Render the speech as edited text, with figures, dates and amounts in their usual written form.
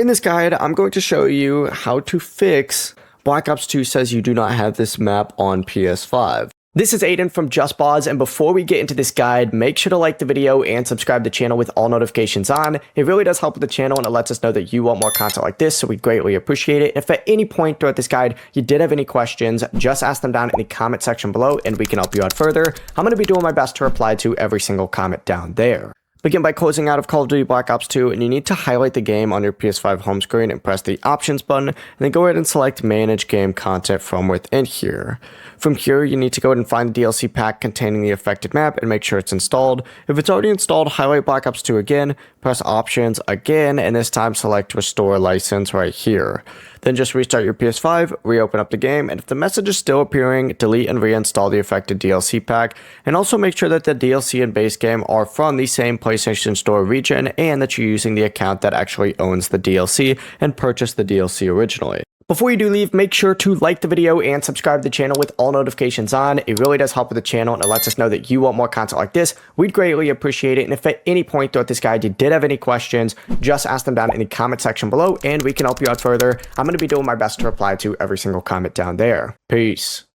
In this guide, I'm going to show you how to fix Black Ops 2 says you do not have this map on PS5. This is Aiden from JustBoz, and before we get into this guide, make sure to like the video and subscribe to the channel with all notifications on. It really does help with the channel, and it lets us know that you want more content like this, so we greatly appreciate it. If at any point throughout this guide you did have any questions, just ask them down in the comment section below, and we can help you out further. I'm going to be doing my best to reply to every single comment down there. Begin by closing out of Call of Duty Black Ops 2, and you need to highlight the game on your PS5 home screen and press the options button, and then go ahead and select manage game content from within here. From here, you need to go ahead and find the DLC pack containing the affected map and make sure it's installed. If it's already installed, highlight Black Ops 2 again, press options again, and this time select restore license right here. Then just restart your PS5, reopen up the game, and if the message is still appearing, delete and reinstall the affected DLC pack, and also make sure that the DLC and base game are from the same PlayStation Store region and that you're using the account that actually owns the DLC and purchased the DLC originally. Before you do leave, make sure to like the video and subscribe to the channel with all notifications on. It really does help with the channel, and it lets us know that you want more content like this. We'd greatly appreciate it, and if at any point throughout this guide you did have any questions, just ask them down in the comment section below, and we can help you out further. I'm going to be doing my best to reply to every single comment down there. Peace.